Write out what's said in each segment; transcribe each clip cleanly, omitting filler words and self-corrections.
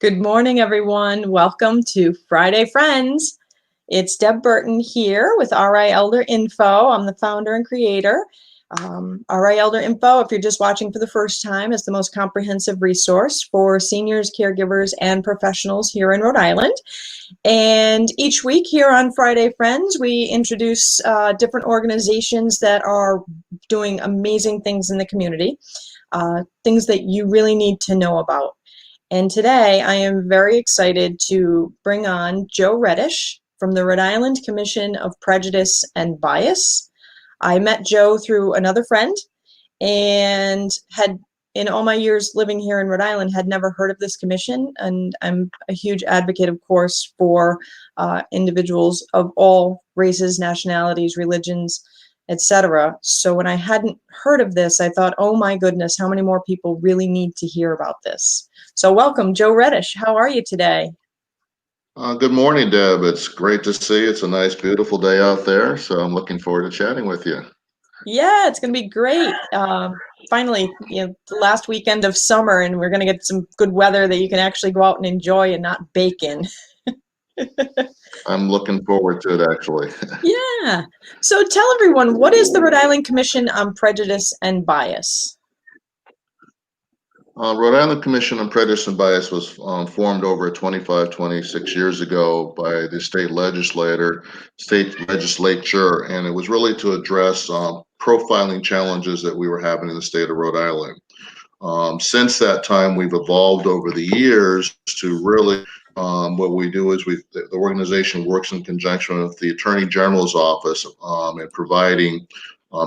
Good morning, everyone. Welcome to Friday Friends. It's Deb Burton here with RI Elder Info. I'm the founder and creator. RI Elder Info, if you're just watching for the first time, is the most comprehensive resource for seniors, caregivers, and professionals here in Rhode Island. And each week here on Friday Friends, we introduce different organizations that are doing amazing things in the community, things that you really need to know about. And today I am very excited to bring on Joe Reddish from the Rhode Island Commission of Prejudice and Bias. I met Joe through another friend and had, in all my years living here in Rhode Island, had never heard of this commission. And I'm a huge advocate, of course, for individuals of all races, nationalities, religions, etc. So when I hadn't heard of this, I thought, oh my goodness, how many more people really need to hear about this? So welcome, Joe Reddish. How are you today? Good morning, Deb. It's great to see you. It's a nice, beautiful day out there. So I'm looking forward to chatting with you. Yeah, it's going to be great. Finally, the last weekend of summer, and we're going to get some good weather that you can actually go out and enjoy and not bake in. I'm looking forward to it, actually. Yeah. So tell everyone, what is the Rhode Island Commission on Prejudice and Bias? Rhode Island Commission on Prejudice and Bias was formed over 26 years ago by the state legislature, and it was really to address profiling challenges that we were having in the state of Rhode Island. Since that time, we've evolved over the years to really what we do is the organization works in conjunction with the Attorney General's office in providing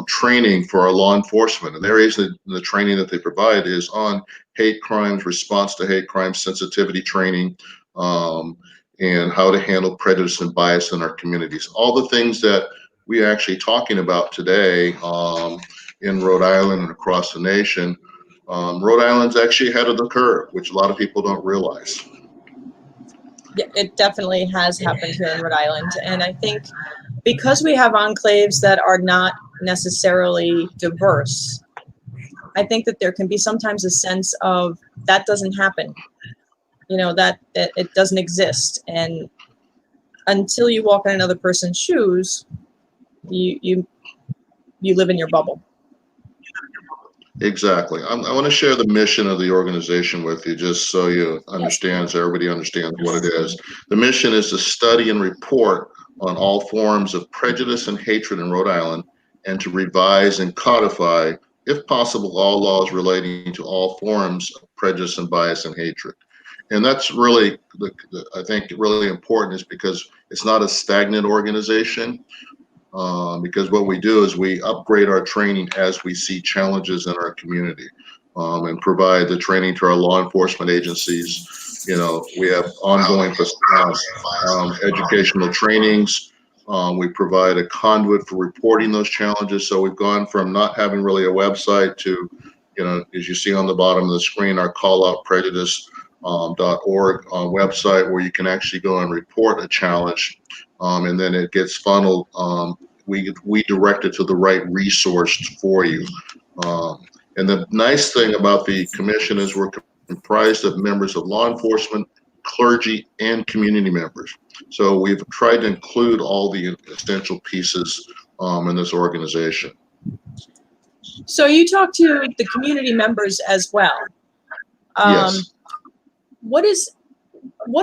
training for our law enforcement. And the areas that the training that they provide is on hate crimes, response to hate crimes, sensitivity training, and how to handle prejudice and bias in our communities. All the things that we are actually talking about today in Rhode Island and across the nation. Rhode Island's actually ahead of the curve, which a lot of people don't realize. Yeah, it definitely has happened here in Rhode Island. And I think because we have enclaves that are not necessarily diverse, I think that there can be sometimes a sense of that doesn't happen, that it doesn't exist. And until you walk in another person's shoes, you live in your bubble. Exactly. I want to share the mission of the organization with you, just so you understand, so everybody understands what it is. The mission is to study and report on all forms of prejudice and hatred in Rhode Island, and to revise and codify, if possible, all laws relating to all forms of prejudice and bias and hatred. And that's really, I think, really important, is because it's not a stagnant organization. Because what we do is we upgrade our training as we see challenges in our community, and provide the training to our law enforcement agencies. We have ongoing educational trainings. We provide a conduit for reporting those challenges. So we've gone from not having really a website to, as you see on the bottom of the screen, our calloutprejudice.org website, where you can actually go and report a challenge. And then it gets funneled. We direct it to the right resource for you. And the nice thing about the commission is we're comprised of members of law enforcement, clergy, and community members. So we've tried to include all the essential pieces in this organization. So you talk to the community members as well. Yes. What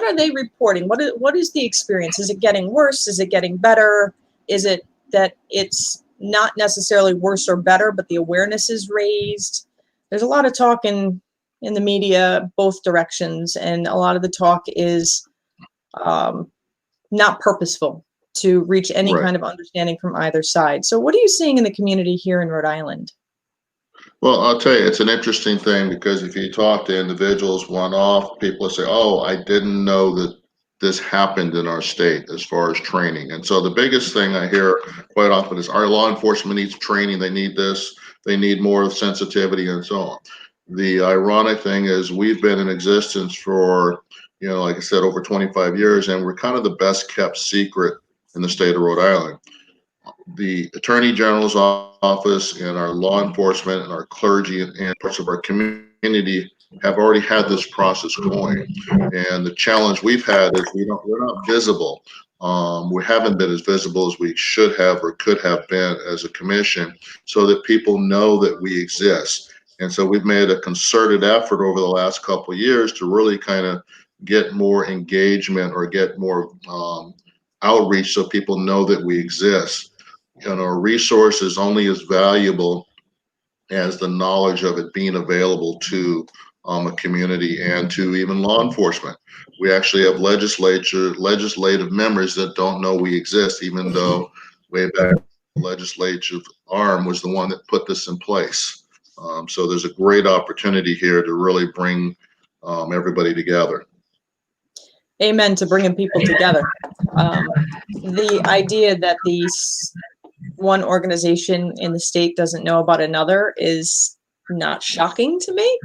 are they reporting? What is the experience? Is it getting worse? Is it getting better? Is it that it's not necessarily worse or better, but the awareness is raised? There's a lot of talk in the media, both directions, and a lot of the talk is not purposeful to reach any kind of understanding from either side. So what are you seeing in the community here in Rhode Island? Well, I'll tell you, it's an interesting thing, because if you talk to individuals one-off, people say, oh, I didn't know that this happened in our state as far as training. And so the biggest thing I hear quite often is our law enforcement needs training. They need this. They need more sensitivity and so on. The ironic thing is we've been in existence for, like I said, over 25 years, and we're kind of the best kept secret in the state of Rhode Island. the Attorney General's office and our law enforcement and our clergy and parts of our community have already had this process going. And the challenge we've had is we're not visible. We haven't been as visible as we should have or could have been as a commission, so that people know that we exist. And so we've made a concerted effort over the last couple of years to really kind of get more engagement or get more outreach so people know that we exist. And our resource is only as valuable as the knowledge of it being available to a community and to even law enforcement. We actually have legislative members that don't know we exist, even though way back the legislative arm was the one that put this in place. So there's a great opportunity here to really bring everybody together. Amen to bringing people together. The idea that these one organization in the state doesn't know about another is not shocking to me.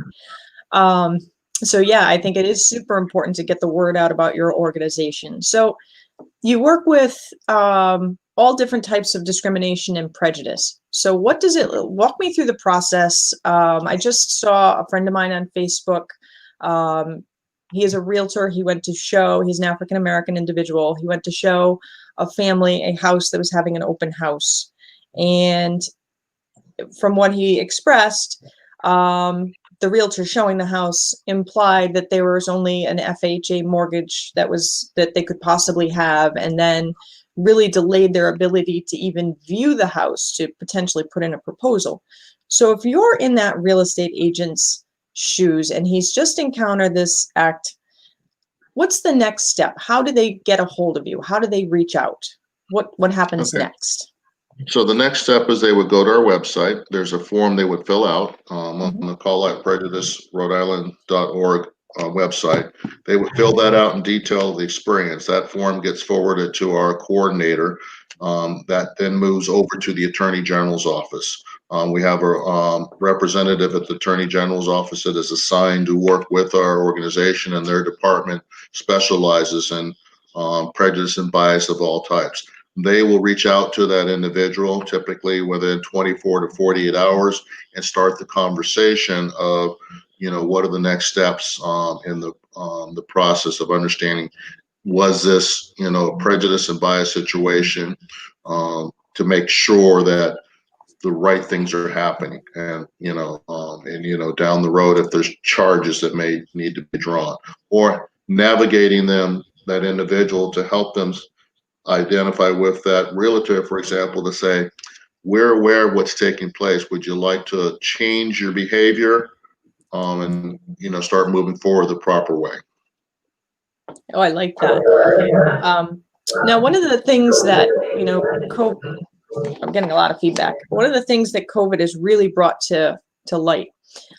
So yeah, I think it is super important to get the word out about your organization. So you work with all different types of discrimination and prejudice. So what does it, walk me through the process. I just saw a friend of mine on Facebook. He is a realtor. He went to show, he's an African-American individual. He went to show a family a house that was having an open house. And from what he expressed, the realtor showing the house implied that there was only an FHA mortgage that they could possibly have, and then really delayed their ability to even view the house to potentially put in a proposal. So if you're in that real estate agent's shoes and he's just encountered this act, what's the next step? How do they get a hold of you? How do they reach out? What happens next? So the next step is they would go to our website. There's a form they would fill out on the Call Out Prejudice Rhode Island.org website. They would fill that out in detail, the experience. That form gets forwarded to our coordinator. That then moves over to the Attorney General's office. We have a representative at the Attorney General's office that is assigned to work with our organization, and their department specializes in prejudice and bias of all types. They will reach out to that individual, typically within 24 to 48 hours, and start the conversation of, what are the next steps in the process of understanding, was this, a prejudice and bias situation, to make sure that the right things are happening, and down the road, if there's charges that may need to be drawn, or navigating that individual to help them identify with that realtor, for example, to say, we're aware of what's taking place. Would you like to change your behavior, and start moving forward the proper way? Oh, I like that. Now, one of the things that, I'm getting a lot of feedback. One of the things that COVID has really brought to light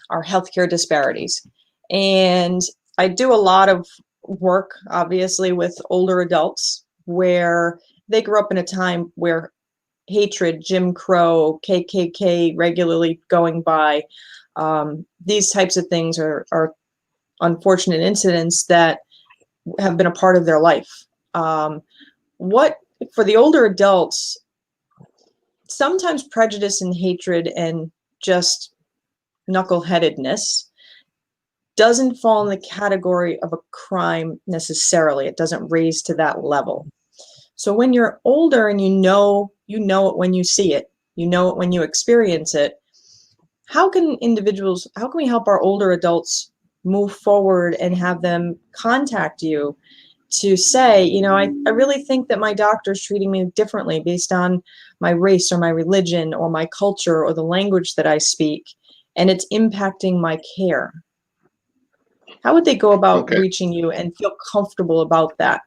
are healthcare disparities. And I do a lot of work, obviously, with older adults where they grew up in a time where hatred, Jim Crow, KKK regularly going by, these types of things are unfortunate incidents that have been a part of their life. What, for the older adults, sometimes prejudice and hatred and just knuckleheadedness doesn't fall in the category of a crime necessarily. It doesn't raise to that level. So when you're older and you know it when you see it, you know it when you experience it, how can we help our older adults move forward and have them contact you to say, I really think that my doctor's treating me differently based on my race or my religion or my culture or the language that I speak, and it's impacting my care? How would they go about reaching you and feel comfortable about that?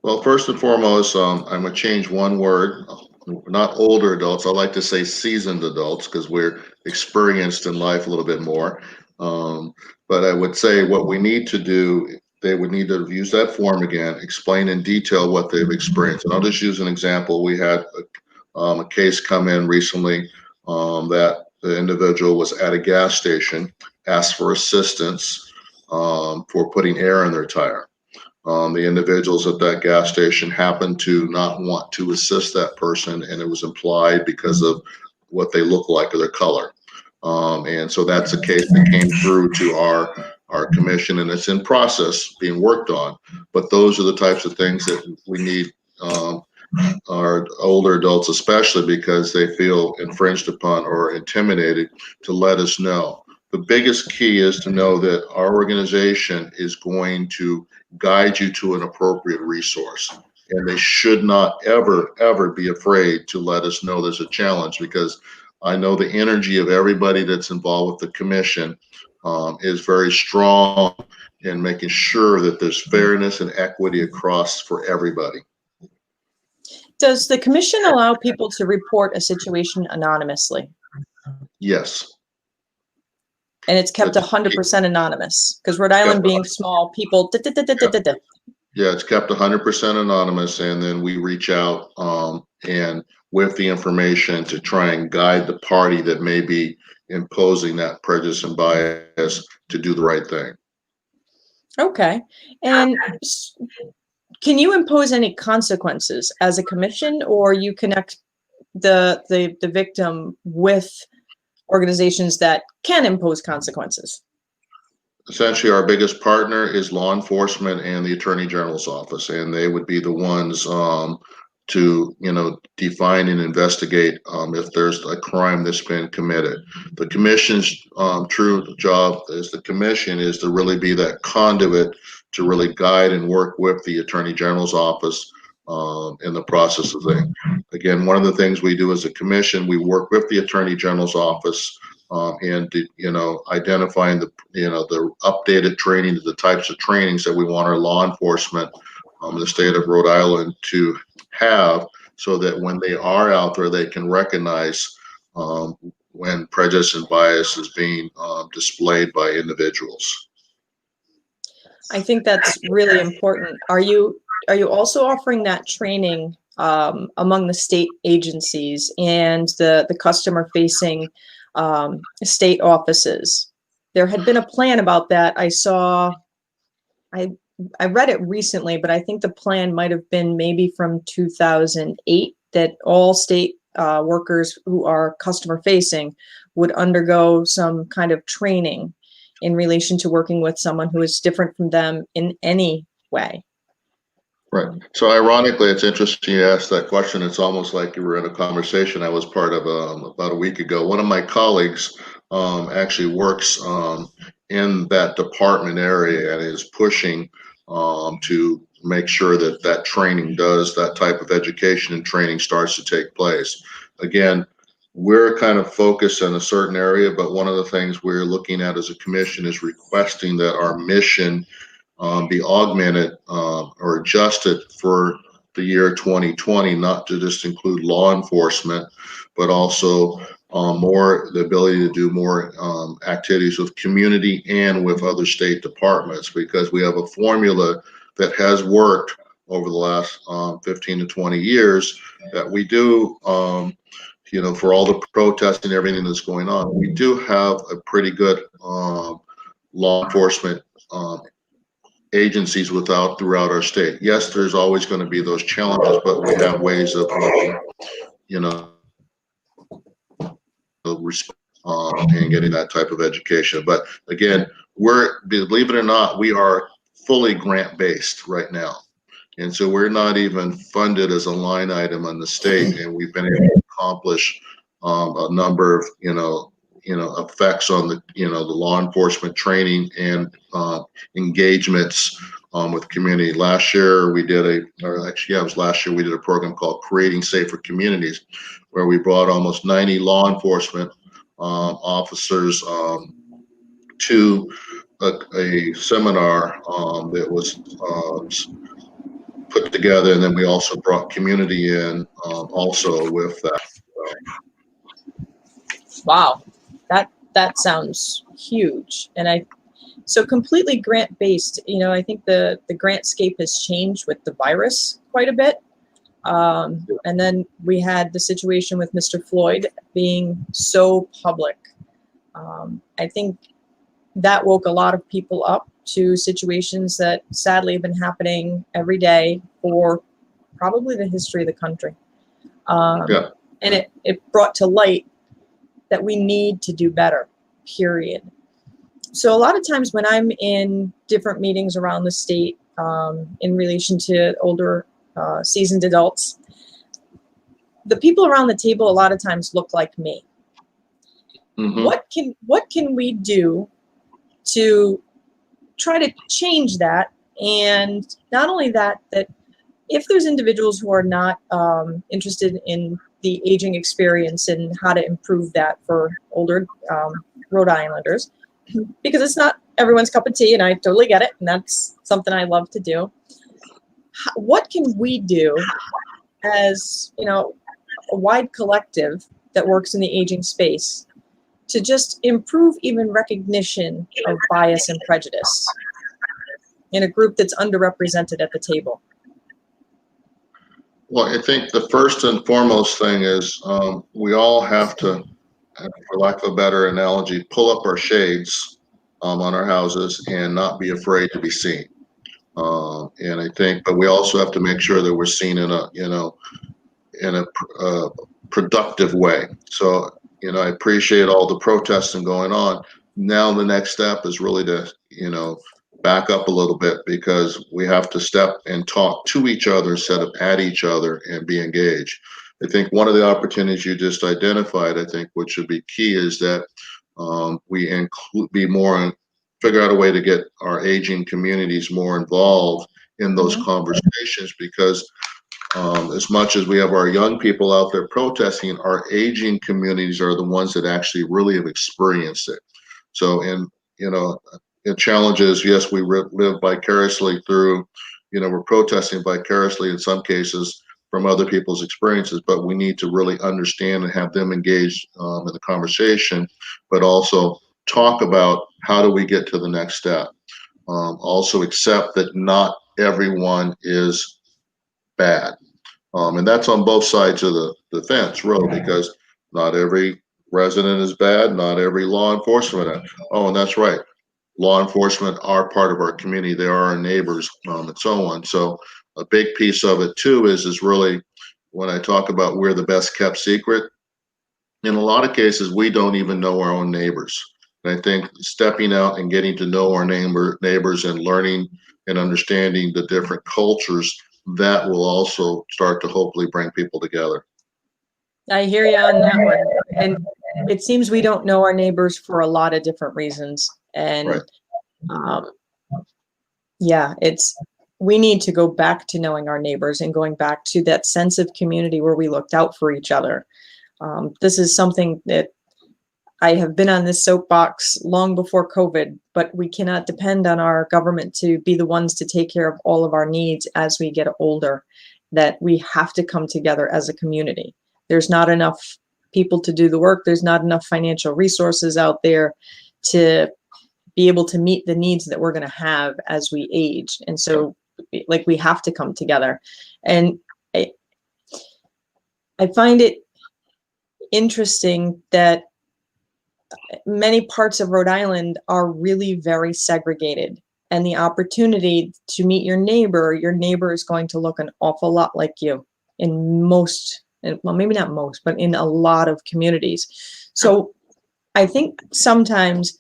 Well, first and foremost, I'm going to change one word. Not older adults. I like to say seasoned adults, because we're experienced in life a little bit more. But I would say what we need to do, they would need to use that form again, explain in detail what they've experienced. And I'll just use an example. We had a case come in recently, that the individual was at a gas station, asked for assistance for putting air in their tire. The individuals at that gas station happened to not want to assist that person, and it was implied because of what they look like or their color. And so that's a case that came through to our commission, and it's in process being worked on. But those are the types of things that we need, our older adults, especially because they feel infringed upon or intimidated, to let us know. The biggest key is to know that our organization is going to guide you to an appropriate resource. And they should not ever, ever be afraid to let us know there's a challenge, because I know the energy of everybody that's involved with the commission is very strong in making sure that there's fairness and equity across for everybody. Does the commission allow people to report a situation anonymously? Yes. And it's kept 100% anonymous, because Rhode Island being small, people. Yeah, it's kept 100% anonymous, and then we reach out and with the information to try and guide the party that may be imposing that prejudice and bias to do the right thing. Okay. And can you impose any consequences as a commission, or you connect the victim with organizations that can impose consequences? Essentially, our biggest partner is law enforcement and the Attorney General's office, and they would be the ones to, define and investigate if there's a crime that's been committed. The commission's true job as the commission is to really be that conduit to really guide and work with the Attorney General's office in the process of things. Again, one of the things we do as a commission, we work with the Attorney General's office and identifying the updated training, the types of trainings that we want our law enforcement in the state of Rhode Island to have, so that when they are out there, they can recognize when prejudice and bias is being displayed by individuals. I think that's really important. Are you also offering that training among the state agencies and the customer-facing state offices? There had been a plan about that. I read it recently, but I think the plan might have been maybe from 2008, that all state workers who are customer facing would undergo some kind of training in relation to working with someone who is different from them in any way. Right. So ironically, it's interesting you asked that question. It's almost like you were in a conversation I was part of about a week ago. One of my colleagues actually works in that department area and is pushing to make sure that that training does, that type of education and training starts to take place. Again, we're kind of focused in a certain area, but one of the things we're looking at as a commission is requesting that our mission be augmented or adjusted for the year 2020, not to just include law enforcement, but also the ability to do more activities with community and with other state departments, because we have a formula that has worked over the last 15 to 20 years that we do, for all the protests and everything that's going on. We do have a pretty good law enforcement agencies throughout our state. Yes, there's always going to be those challenges, but we have ways of and getting that type of education. But again, believe it or not, we are fully grant based right now, and so we're not even funded as a line item on the state, and we've been able to accomplish a number of effects on the the law enforcement training and engagements with community. Last year we did last year we did a program called Creating Safer Communities, where we brought almost 90 law enforcement officers to a seminar that was put together, and then we also brought community in also with that. Wow, that sounds huge. And so completely grant based. I think the grantscape has changed with the virus quite a bit. And then we had the situation with Mr. Floyd being so public. I think that woke a lot of people up to situations that sadly have been happening every day for probably the history of the country. Yeah. And it brought to light that we need to do better, period. So a lot of times when I'm in different meetings around the state in relation to older seasoned adults, the people around the table a lot of times look like me. Mm-hmm. What can we do to try to change that? And not only that, that if there's individuals who are not interested in the aging experience and how to improve that for older Rhode Islanders, because it's not everyone's cup of tea, and I totally get it, and that's something I love to do. What can we do as, you know, a wide collective that works in the aging space to just improve even recognition of bias and prejudice in a group that's underrepresented at the table? Well, I think the first and foremost thing is we all have to, for lack of a better analogy, pull up our shades on our houses and not be afraid to be seen. And I think, but we also have to make sure that we're seen in a, you know, in a productive way. So, you know, I appreciate all the protesting going on. Now the next step is really to, you know, back up a little bit, because we have to step and talk to each other instead of at each other and be engaged. I think one of the opportunities you just identified, I think, which should be key, is that we figure out a way to get our aging communities more involved in those conversations, because as much as we have our young people out there protesting, our aging communities are the ones that actually really have experienced it. So, and, you know, the challenge is, yes, we live vicariously through, you know, we're protesting vicariously in some cases from other people's experiences, but we need to really understand and have them engaged in the conversation, but also talk about how do we get to the next step. Also accept that not everyone is bad. And that's on both sides of the fence, really, because not every resident is bad, not every law enforcement. Oh, and that's right. Law enforcement are part of our community. They are our neighbors, and so on. So a big piece of it too is really, when I talk about we're the best kept secret, in a lot of cases, we don't even know our own neighbors. And I think stepping out and getting to know our neighbors and learning and understanding the different cultures, that will also start to hopefully bring people together. I hear you on that one. And it seems we don't know our neighbors for a lot of different reasons. And Right. Yeah, we need to go back to knowing our neighbors and going back to that sense of community where we looked out for each other. This is something that I have been on this soapbox long before COVID, but we cannot depend on our government to be the ones to take care of all of our needs as we get older, that we have to come together as a community. There's not enough people to do the work. There's not enough financial resources out there to be able to meet the needs that we're going to have as we age. And so, like, we have to come together. And I find it interesting that many parts of Rhode Island are really very segregated, and the opportunity to meet your neighbor is going to look an awful lot like you in most, well, maybe not most, but in a lot of communities. So I think sometimes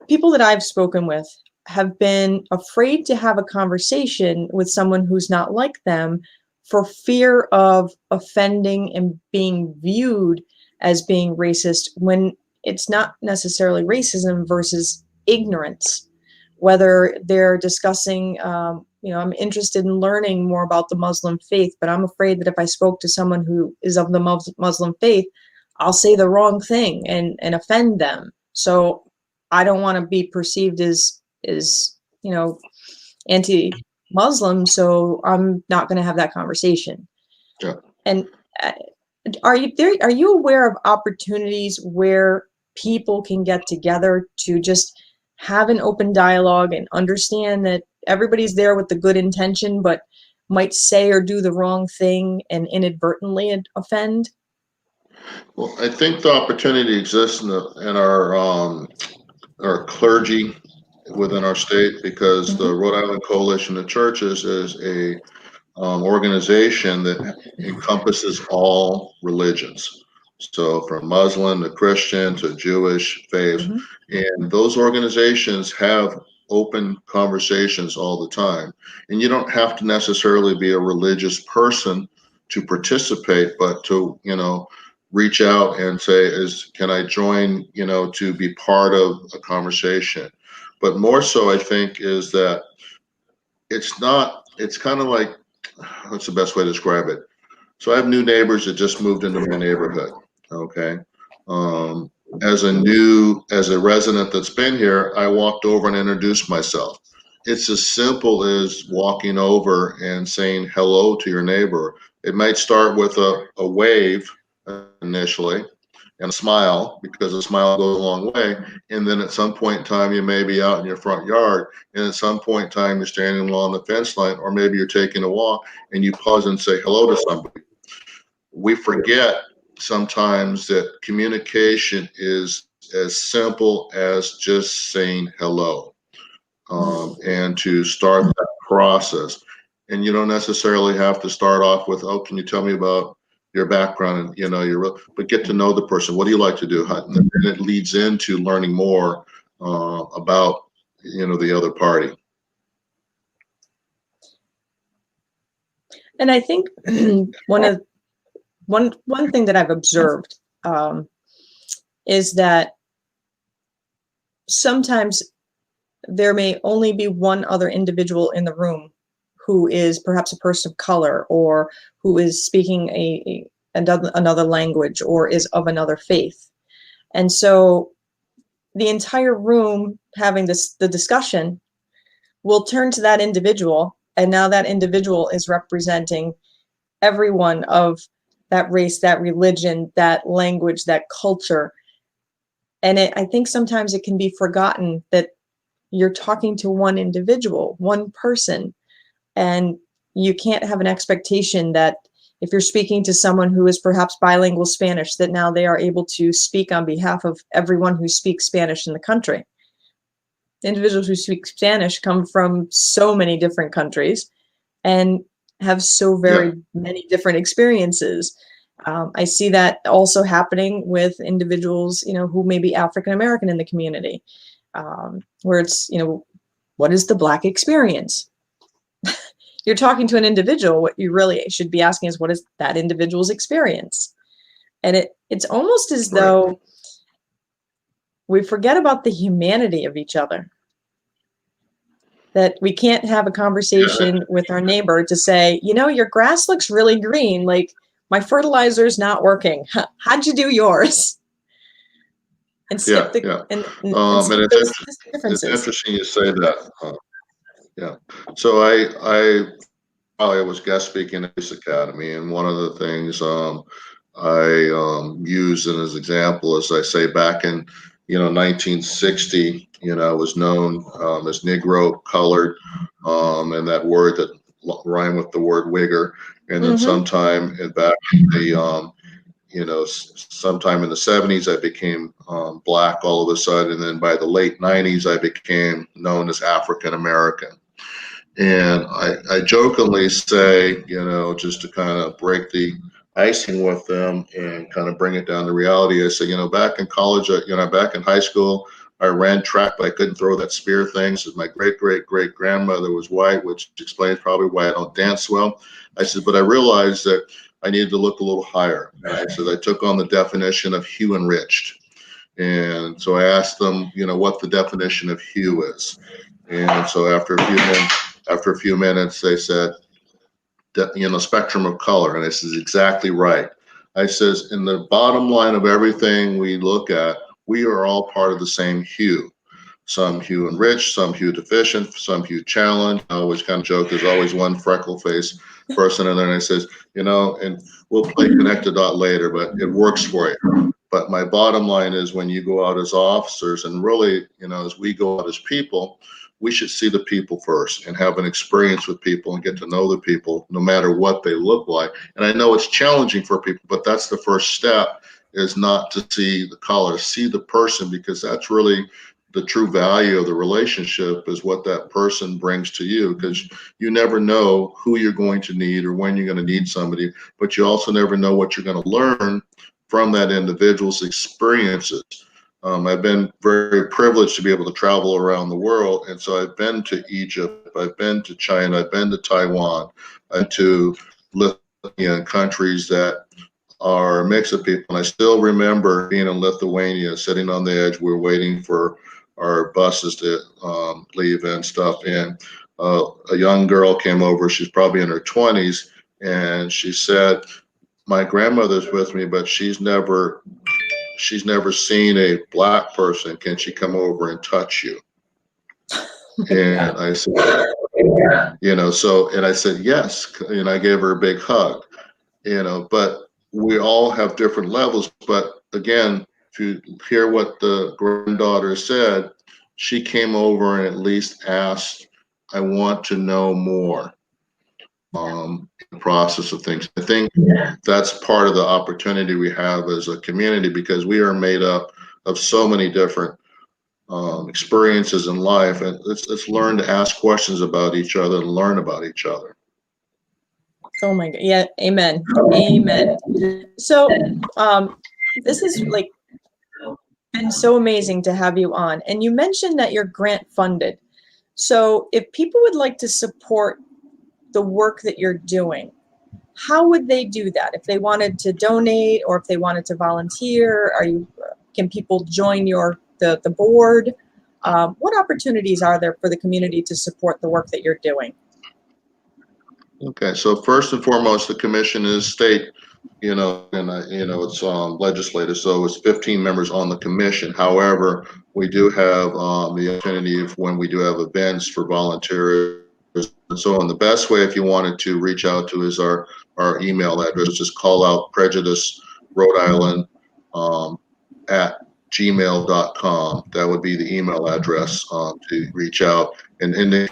people that I've spoken with have been afraid to have a conversation with someone who's not like them for fear of offending and being viewed as being racist, when it's not necessarily racism versus ignorance. Whether they're discussing, I'm interested in learning more about the Muslim faith, but I'm afraid that if I spoke to someone who is of the Muslim faith, I'll say the wrong thing and offend them. So I don't want to be perceived as anti-Muslim, so I'm not going to have that conversation. Yeah. And are you aware of opportunities where people can get together to just have an open dialogue and understand that everybody's there with the good intention, but might say or do the wrong thing and inadvertently offend? Well, I think the opportunity exists in our clergy within our state because the Mhm. Rhode Island Coalition of Churches is a organization that encompasses all religions. So from Muslim to Christian to Jewish faiths, Mhm. and those organizations have open conversations all the time. And you don't have to necessarily be a religious person to participate, but to, reach out and say, can I join, to be part of a conversation? But more so, I think, is that it's kind of like, what's the best way to describe it? So I have new neighbors that just moved into my neighborhood. Okay. Um, as a resident that's been here, I walked over and introduced myself. It's as simple as walking over and saying hello to your neighbor. It might start with a wave initially and a smile, because a smile goes a long way. And then at some point in time, you may be out in your front yard. And at some point in time, you're standing along the fence line, or maybe you're taking a walk and you pause and say hello to somebody. We forget sometimes that communication is as simple as just saying hello, and to start that process. And you don't necessarily have to start off with, oh, can you tell me about your background and but get to know the person. What do you like to do? And then it leads into learning more about the other party. And I think one thing that I've observed is that sometimes there may only be one other individual in the room who is perhaps a person of color, or who is speaking another language, or is of another faith. And so the entire room having the discussion will turn to that individual, and now that individual is representing everyone of that race, that religion, that language, that culture. And I think sometimes it can be forgotten that you're talking to one individual, one person, and you can't have an expectation that if you're speaking to someone who is perhaps bilingual Spanish, that now they are able to speak on behalf of everyone who speaks Spanish in the country. Individuals who speak Spanish come from so many different countries and have so Yeah. very many different experiences. I see that also happening with individuals, who may be African American in the community, where it's, what is the Black experience? You're talking to an individual. What you really should be asking is, what is that individual's experience? And it's almost as Right. though we forget about the humanity of each other. That we can't have a conversation with our neighbor to say, your grass looks really green. Like, my fertilizer's not working. How'd you do yours? And skip Yeah. the Yeah. and And skip those it's differences. interesting you say that. Yeah. So I was guest speaking at this academy, and one of the things I use as an example is, I say, back in 1960, I was known as Negro, colored, and that word that rhymed with the word wigger. And then Mm-hmm. sometime back in the sometime in the 70s, I became black all of a sudden, and then by the late 90s, I became known as African American. And I jokingly say, just to kind of break the icing with them and kind of bring it down to reality, I say, back in college, back in high school, I ran track, but I couldn't throw that spear thing. So my great grandmother was white, which explains probably why I don't dance well. I said, but I realized that I needed to look a little higher. And I said, I took on the definition of hue enriched. And so I asked them, what the definition of hue is. And so after a few minutes, they said, spectrum of color. And I says, exactly right. I says, in the bottom line of everything we look at, we are all part of the same hue. Some hue enriched, some hue deficient, some hue challenged. I always kind of joke, there's always one freckle face person in there. And I says, and we'll play connect the dot later, but it works for you. But my bottom line is, when you go out as officers, and really, as we go out as people, we should see the people first and have an experience with people and get to know the people, no matter what they look like. And I know it's challenging for people, but that's the first step, is not to see the color, see the person, because that's really the true value of the relationship is what that person brings to you, because you never know who you're going to need or when you're going to need somebody, but you also never know what you're going to learn from that individual's experiences. I've been very privileged to be able to travel around the world, and so I've been to Egypt, I've been to China, I've been to Taiwan, I've been to Lithuania, and countries that are a mix of people. And I still remember being in Lithuania, sitting on the edge. We were waiting for our buses to leave and stuff. And a young girl came over. She's probably in her 20s, and she said, "My grandmother's with me, but she's never seen a black person. Can she come over and touch you?" And I said, and I said yes, and I gave her a big hug. But we all have different levels. But again, if you hear what the granddaughter said, she came over and at least asked, "I want to know more." The process of things. I think that's part of the opportunity we have as a community, because we are made up of so many different experiences in life, and let's learn to ask questions about each other and learn about each other. Oh my God. Yeah. Amen. Amen. So, this is like been so amazing to have you on. And you mentioned that you're grant funded. So if people would like to support the work that you're doing, how would they do that? If they wanted to donate or if they wanted to volunteer, can people join the board? What opportunities are there for the community to support the work that you're doing? Okay, so first and foremost, the commission is state, and it's legislative, so it's 15 members on the commission. However, we do have the opportunity when we do have events for volunteers and so on. The best way, if you wanted to reach out to, is our email address. Just call out Prejudice Rhode Island at gmail.com. That would be the email address to reach out, and in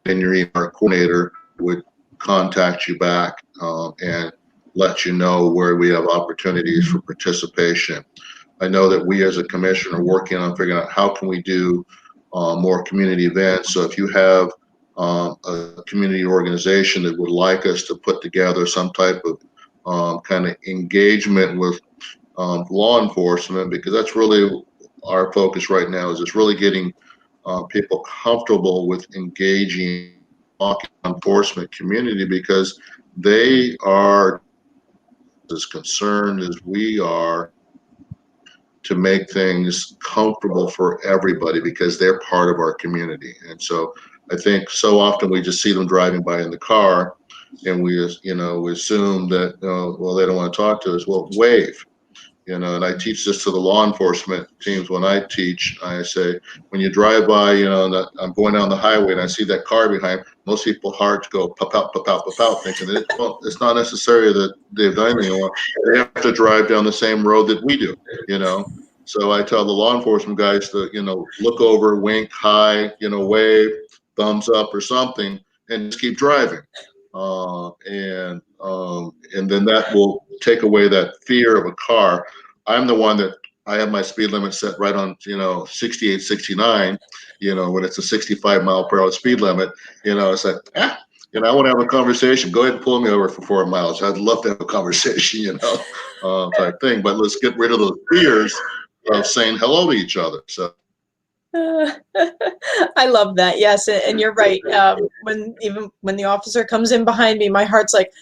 your email, our coordinator would contact you back and let you know where we have opportunities for participation. I know that we as a commission are working on figuring out how can we do more community events. So if you have a community organization that would like us to put together some type of kind of engagement with law enforcement, because that's really our focus right now, is just really getting people comfortable with engaging law enforcement community, because they are as concerned as we are to make things comfortable for everybody, because they're part of our community. And so I think so often we just see them driving by in the car, and we assume that well, they don't want to talk to us. Well, wave. And I teach this to the law enforcement teams. When I teach, I say, when you drive by, and I'm going down the highway and I see that car behind, most people hearts go pop out, pop out, pop out, thinking that it's not necessary that they've done anything wrong. They have to drive down the same road that we do, So I tell the law enforcement guys to, look over, wink, hi, wave, thumbs up or something, and just keep driving. And then that will take away that fear of a car. I'm the one that I have my speed limit set right on, 68, 69, when it's a 65 mile per hour speed limit, it's like, I want to have a conversation. Go ahead and pull me over for 4 miles. I'd love to have a conversation, type thing. But let's get rid of those fears of saying hello to each other. So. I love that. Yes. And you're right. When the officer comes in behind me, my heart's like,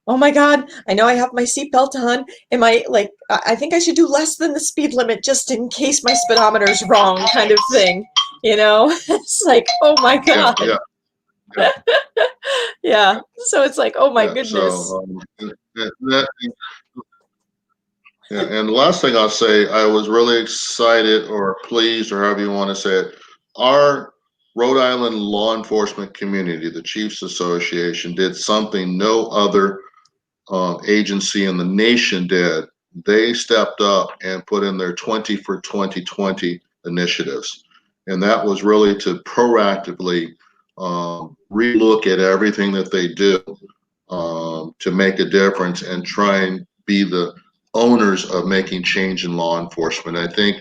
oh my God, I know I have my seatbelt on. I think I should do less than the speed limit just in case my speedometer's wrong, kind of thing. It's like, oh my God. Yeah. Yeah. So it's like, oh my goodness. So, and the last thing I'll say, I was really excited or pleased, or however you want to say it. Our Rhode Island law enforcement community, the Chiefs Association, did something no other agency in the nation did. They stepped up and put in their 20 for 2020 initiatives. And that was really to proactively relook at everything that they do to make a difference and try and be the owners of making change in law enforcement. I think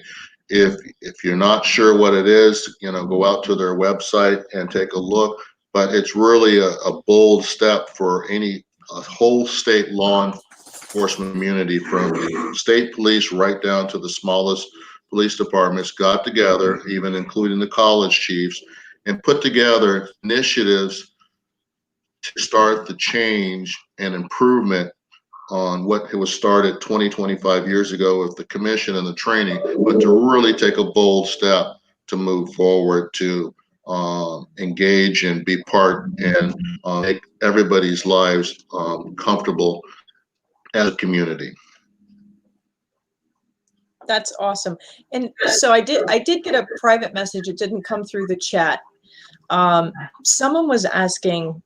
if you're not sure what it is, go out to their website and take a look. But it's really a bold step for a whole state law enforcement community, from the state police right down to the smallest police departments, got together, even including the college chiefs, and put together initiatives to start the change and improvement on what was started 20, 25 years ago with the commission and the training, but to really take a bold step to move forward, to engage and be part and make everybody's lives comfortable as a community. That's awesome. And so I did get a private message. It didn't come through the chat. Someone was asking,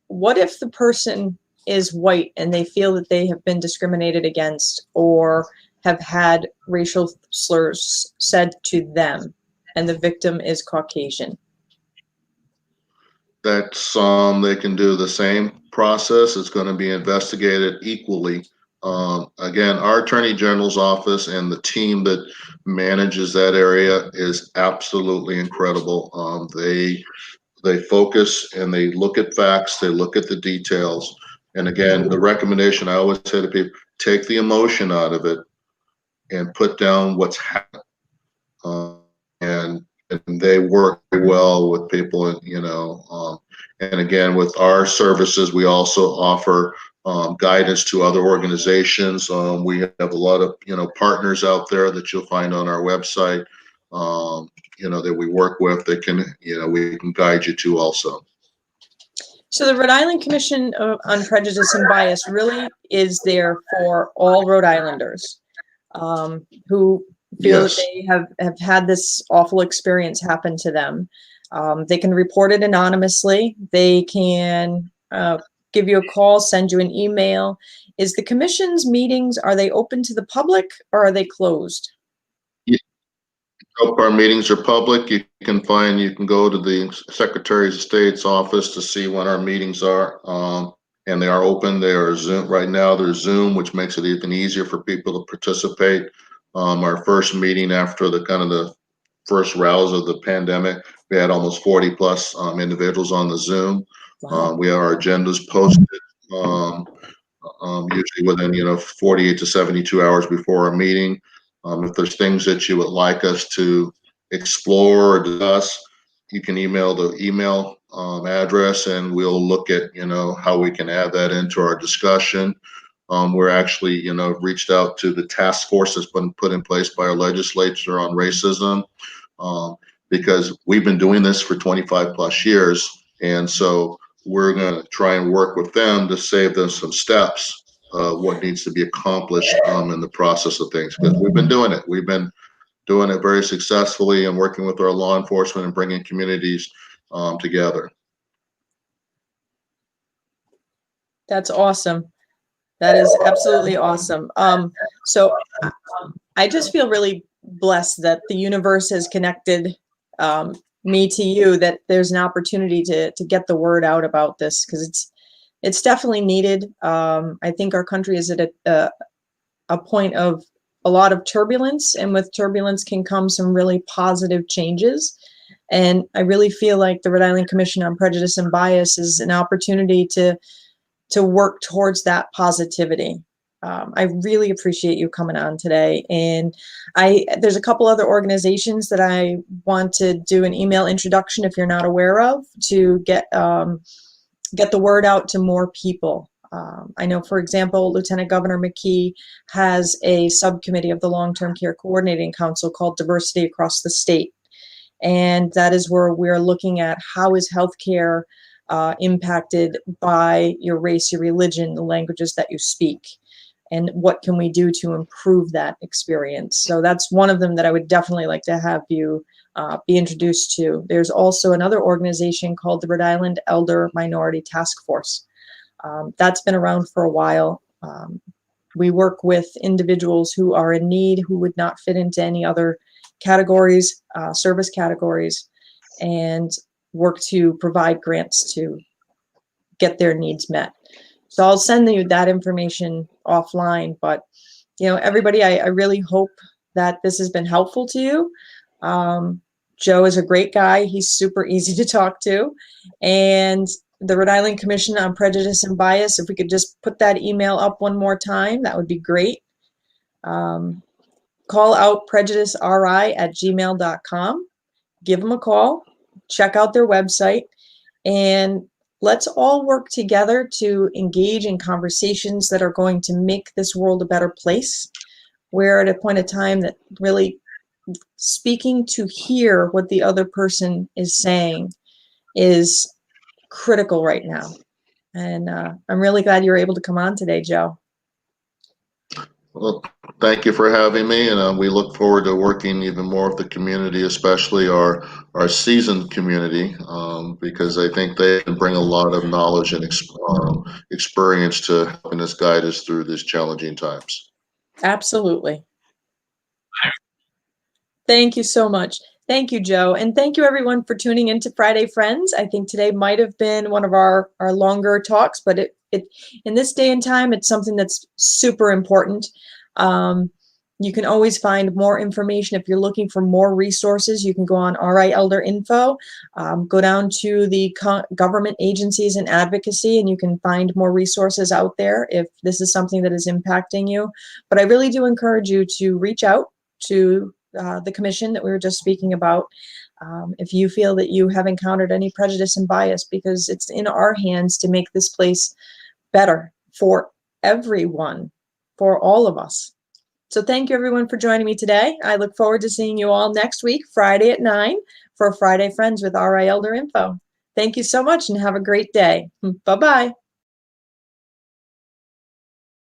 what if the person is white and they feel that they have been discriminated against or have had racial slurs said to them, and the victim is Caucasian? That's they can do the same process. It's going to be investigated equally. Again, our Attorney General's office and the team that manages that area is absolutely incredible. They focus and they look at facts, they look at the details. And again, the recommendation I always say to people, take the emotion out of it and put down what's happened. And they work very well with people, and again, with our services, we also offer guidance to other organizations. We have a lot of, partners out there that you'll find on our website, that we work with that can, we can guide you to also. So the Rhode Island Commission on Prejudice and Bias really is there for all Rhode Islanders who feel Yes. that they have had this awful experience happen to them. They can report it anonymously. They can give you a call, send you an email. Is the commission's meetings, are they open to the public or are they closed? Our meetings are public. You can go to the Secretary of State's office to see when our meetings are, and they are open. They are Zoom right now. They're Zoom, which makes it even easier for people to participate. Our first meeting after the first rouse of the pandemic, we had almost 40 plus individuals on the Zoom. Wow. We have our agendas posted usually within 48 to 72 hours before our meeting. If there's things that you would like us to explore or discuss, you can email the email address, and we'll look at how we can add that into our discussion. We're actually reached out to the task force that's been put in place by our legislature on racism, because we've been doing this for 25 plus years, and so we're going to try and work with them to save them some steps, what needs to be accomplished in the process of things, because we've been doing it. We've been doing it very successfully and working with our law enforcement and bringing communities together. That's awesome. That is absolutely awesome. So I just feel really blessed that the universe has connected me to you, that there's an opportunity to get the word out about this, because it's definitely needed. I think our country is at a point of a lot of turbulence, and with turbulence can come some really positive changes. And I really feel like the Rhode Island Commission on Prejudice and Bias is an opportunity to work towards that positivity. I really appreciate you coming on today. And there's a couple other organizations that I want to do an email introduction, if you're not aware of, to get the word out to more people. I know, for example, Lieutenant Governor McKee has a subcommittee of the Long-Term Care Coordinating Council called Diversity Across the State. And that is where we're looking at how is healthcare impacted by your race, your religion, the languages that you speak, and what can we do to improve that experience. So that's one of them that I would definitely like to have you be introduced to. There's also another organization called the Rhode Island Elder Minority Task Force. That's been around for a while. We work with individuals who are in need, who would not fit into any other categories, service categories, and work to provide grants to get their needs met. So I'll send you that information offline, but everybody, I really hope that this has been helpful to you. Joe is a great guy. He's super easy to talk to. And the Rhode Island Commission on Prejudice and Bias, if we could just put that email up one more time, that would be great. Call out prejudiceri@gmail.com. Give them a call. Check out their website. And let's all work together to engage in conversations that are going to make this world a better place. We're at a point of time that really speaking to hear what the other person is saying is critical right now. And I'm really glad you were able to come on today, Joe. Well, thank you for having me, and we look forward to working even more with the community, especially our seasoned community, because I think they can bring a lot of knowledge and experience to helping us guide us through these challenging times. Absolutely. Thank you so much. Thank you, Joe. And thank you everyone for tuning into Friday Friends. I think today might have been one of our longer talks, but it in this day and time, it's something that's super important. You can always find more information. If you're looking for more resources, you can go on RI Elder Info, go down to the government agencies and advocacy, and you can find more resources out there if this is something that is impacting you. But I really do encourage you to reach out to the commission that we were just speaking about, if you feel that you have encountered any prejudice and bias, because it's in our hands to make this place better for everyone, for all of us. So thank you everyone for joining me today. I look forward to seeing you all next week, Friday at 9 for Friday Friends with RI Elder Info. Thank you so much and have a great day. Bye-bye.